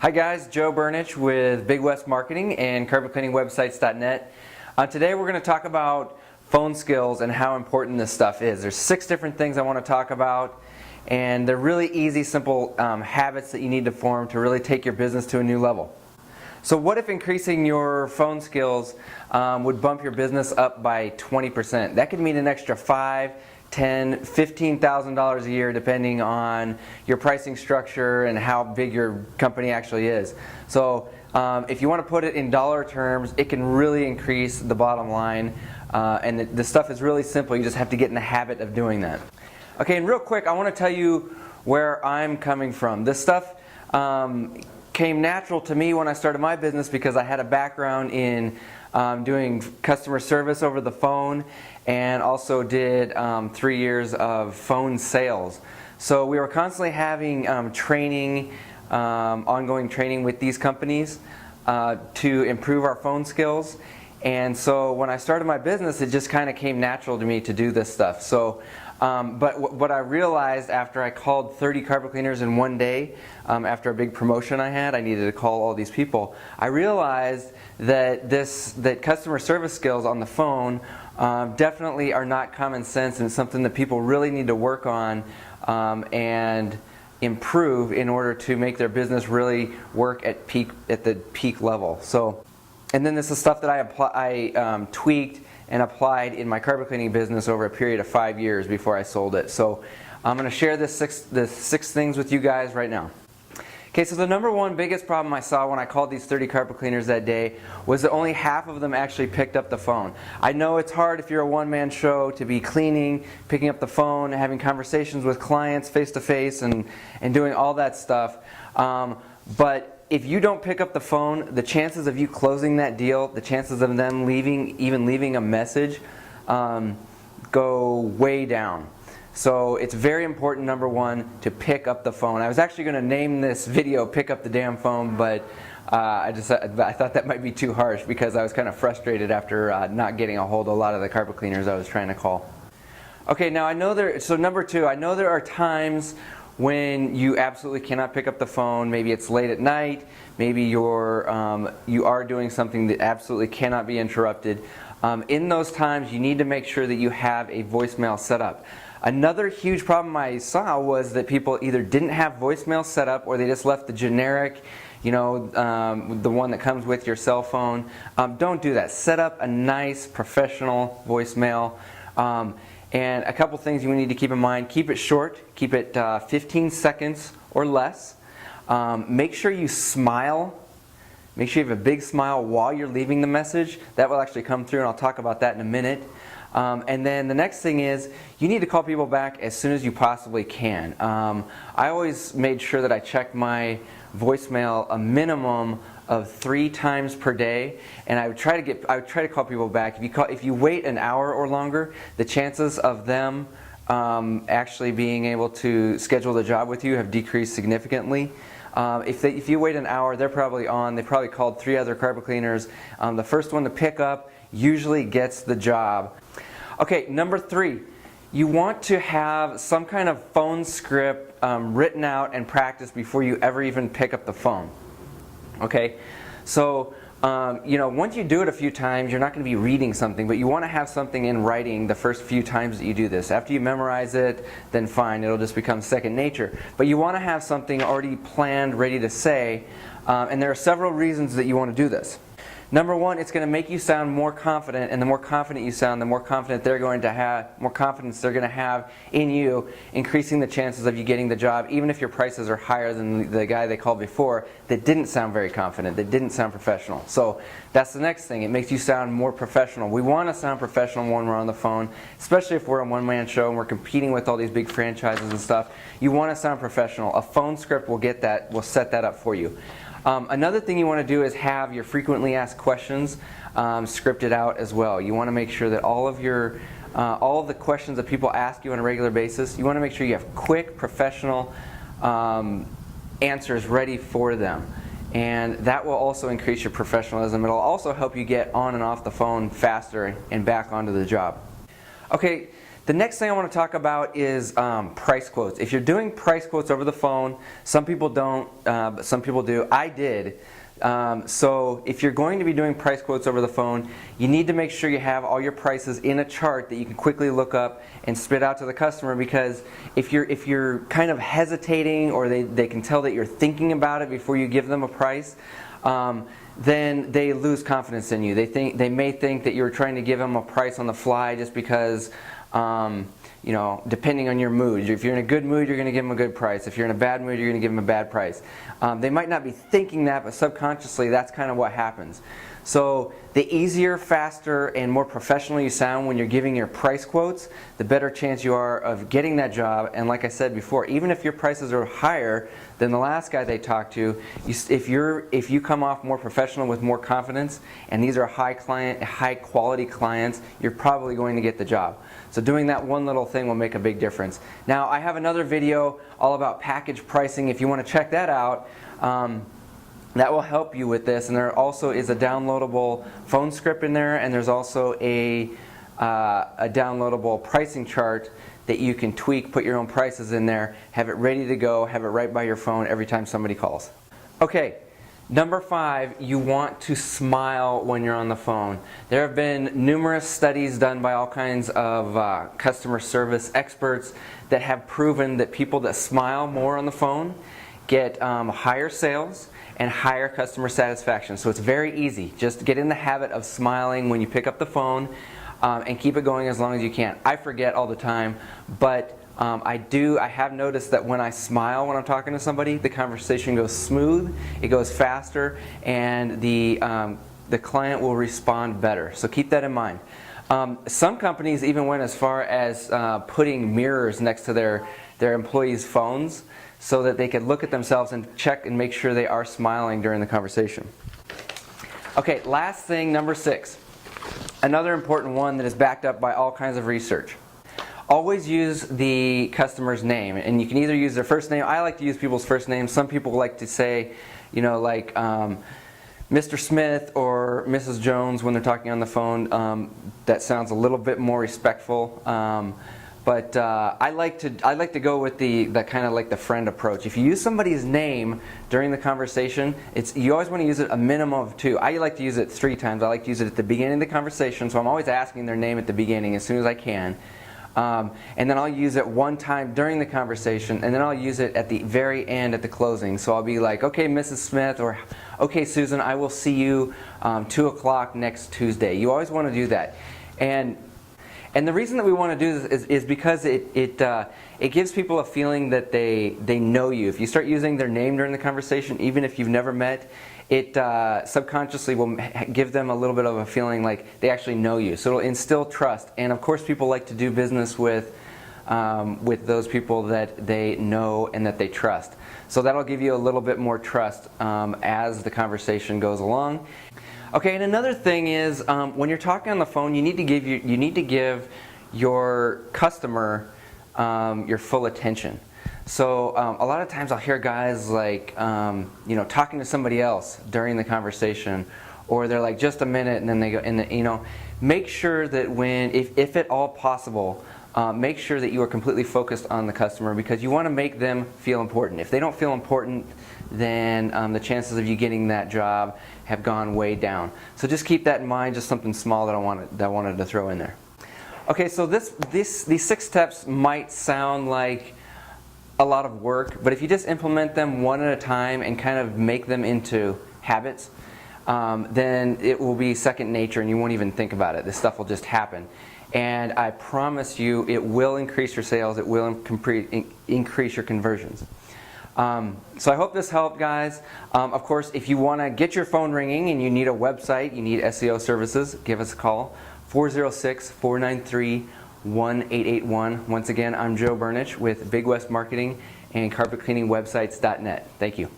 Hi guys, Joe Burnich with Big West Marketing and CarpetCleaningWebsites.net. Today we're going to talk about phone skills and how important this stuff is. There's 6 different things I want to talk about, and they're really easy, simple habits that you need to form to really take your business to a new level. So what if increasing your phone skills would bump your business up by 20%? That could mean an extra $5,000, $10,000, $15,000 a year depending on your pricing structure and how big your company actually is. So if you want to put it in dollar terms, it can really increase the bottom line, and the stuff is really simple. You just have to get in the habit of doing that. Okay, and real quick, I want to tell you where I'm coming from. This stuff came natural to me when I started my business because I had a background in doing customer service over the phone, and also did 3 years of phone sales. So we were constantly having training, ongoing training with these companies to improve our phone skills. And so when I started my business, it just kind of came natural to me to do this stuff. So, but what I realized after I called 30 carpet cleaners in one day, after a big promotion I needed to call all these people. I realized that that customer service skills on the phone definitely are not common sense, and something that people really need to work on and improve in order to make their business really work at the peak level. So, and then this is stuff that I tweaked and applied in my carpet cleaning business over a period of 5 years before I sold it. So I'm going to share the six things with you guys right now. Okay, so the number one biggest problem I saw when I called these 30 carpet cleaners that day was that only half of them actually picked up the phone. I know it's hard if you're a one-man show to be cleaning, picking up the phone, having conversations with clients face-to-face, and doing all that stuff. But if you don't pick up the phone, the chances of you closing that deal, the chances of them even leaving a message, go way down. So it's very important, number one, to pick up the phone. I was actually going to name this video "Pick Up the Damn Phone," but I thought that might be too harsh because I was kind of frustrated after not getting a hold of a lot of the carpet cleaners I was trying to call. Okay, now so number two, I know there are times when you absolutely cannot pick up the phone. Maybe it's late at night, maybe you are doing something that absolutely cannot be interrupted. In those times, you need to make sure that you have a voicemail set up. Another huge problem I saw was that people either didn't have voicemail set up, or they just left the generic, the one that comes with your cell phone. Don't do that. Set up a nice professional voicemail. And a couple things you need to keep in mind: keep it short, keep it 15 seconds or less. Make sure you smile. Make sure you have a big smile while you're leaving the message. That will actually come through, and I'll talk about that in a minute. And then the next thing is, you need to call people back as soon as you possibly can. I always made sure that I checked my voicemail a minimum of 3 times per day, and I would try to call people back. If you wait an hour or longer, the chances of them actually being able to schedule the job with you have decreased significantly. If you wait an hour, they're probably on. They probably called 3 other carpet cleaners. The first one to pick up usually gets the job. Okay, number 3, you want to have some kind of phone script written out and practiced before you ever even pick up the phone. Okay, so once you do it a few times, you're not going to be reading something, but you want to have something in writing the first few times that you do this. After you memorize it, then fine, it'll just become second nature. But you want to have something already planned, ready to say, and there are several reasons that you want to do this. Number one, it's going to make you sound more confident, and the more confident you sound, the more confidence they're going to have in you, increasing the chances of you getting the job, even if your prices are higher than the guy they called before that didn't sound very confident, that didn't sound professional. So that's the next thing. It makes you sound more professional. We want to sound professional when we're on the phone, especially if we're a one-man show and we're competing with all these big franchises and stuff. You want to sound professional. A phone script will set that up for you. Another thing you want to do is have your frequently asked questions scripted out as well. You want to make sure that all of the questions that people ask you on a regular basis, you want to make sure you have quick, professional answers ready for them. And that will also increase your professionalism. It'll also help you get on and off the phone faster and back onto the job. Okay, The next thing I want to talk about is price quotes. If you're doing price quotes over the phone, some people don't, but some people do. I did. So if you're going to be doing price quotes over the phone, you need to make sure you have all your prices in a chart that you can quickly look up and spit out to the customer, because if you're kind of hesitating, or they can tell that you're thinking about it before you give them a price, then they lose confidence in you. They may think that you're trying to give them a price on the fly just because depending on your mood. If you're in a good mood, you're going to give them a good price. If you're in a bad mood, you're going to give them a bad price. They might not be thinking that, but subconsciously that's kind of what happens. So the easier, faster, and more professional you sound when you're giving your price quotes, the better chance you are of getting that job. And like I said before, even if your prices are higher than the last guy they talked to, if you come off more professional with more confidence, and these are high quality clients, you're probably going to get the job. So doing that one little thing will make a big difference. Now, I have another video all about package pricing. If you want to check that out, that will help you with this. And there also is a downloadable phone script in there, and there's also a downloadable pricing chart that you can tweak, put your own prices in there, have it ready to go, have it right by your phone every time somebody calls. Okay, number 5, you want to smile when you're on the phone. There have been numerous studies done by all kinds of customer service experts that have proven that people that smile more on the phone get higher sales and higher customer satisfaction. So it's very easy. Just get in the habit of smiling when you pick up the phone, and keep it going as long as you can. I forget all the time, but I have noticed that when I smile when I'm talking to somebody, the conversation goes smooth, it goes faster, and the client will respond better. So keep that in mind. Some companies even went as far as putting mirrors next to their employees' phones, so that they could look at themselves and check and make sure they are smiling during the conversation. Okay, last thing, number 6. Another important one that is backed up by all kinds of research. Always use the customer's name, and you can either use their first name. I like to use people's first names. Some people like to say, like Mr. Smith or Mrs. Jones when they're talking on the phone. That sounds a little bit more respectful. But I like to go with the kind of like the friend approach. If you use somebody's name during the conversation, you always want to use it a minimum of 2. I like to use it 3 times. I like to use it at the beginning of the conversation, so I'm always asking their name at the beginning as soon as I can. And then I'll use it 1 time during the conversation, and then I'll use it at the very end at the closing. So I'll be like, okay, Mrs. Smith, or okay, Susan, I will see you 2 o'clock next Tuesday. You always want to do that. And the reason that we want to do this is because it gives people a feeling that they know you. If you start using their name during the conversation, even if you've never met, it subconsciously will give them a little bit of a feeling like they actually know you. So it'll instill trust. And of course, people like to do business with those people that they know and that they trust. So that'll give you a little bit more trust as the conversation goes along. Okay, and another thing is when you're talking on the phone, you need to give your customer your full attention. So a lot of times I'll hear guys like talking to somebody else during the conversation, or they're like just a minute, and then they go, and make sure that if at all possible, make sure that you are completely focused on the customer, because you want to make them feel important. If they don't feel important, then the chances of you getting that job have gone way down. So just keep that in mind, just something small that I wanted to throw in there. Okay, so these 6 steps might sound like a lot of work, but if you just implement them one at a time and kind of make them into habits, then it will be second nature and you won't even think about it. This stuff will just happen. And I promise you, it will increase your sales, it will increase your conversions. So I hope this helped, guys. Of course, if you want to get your phone ringing and you need a website, you need SEO services, give us a call, 406-493-1881. Once again, I'm Joe Burnich with Big West Marketing and CarpetCleaningWebsites.net. Thank you.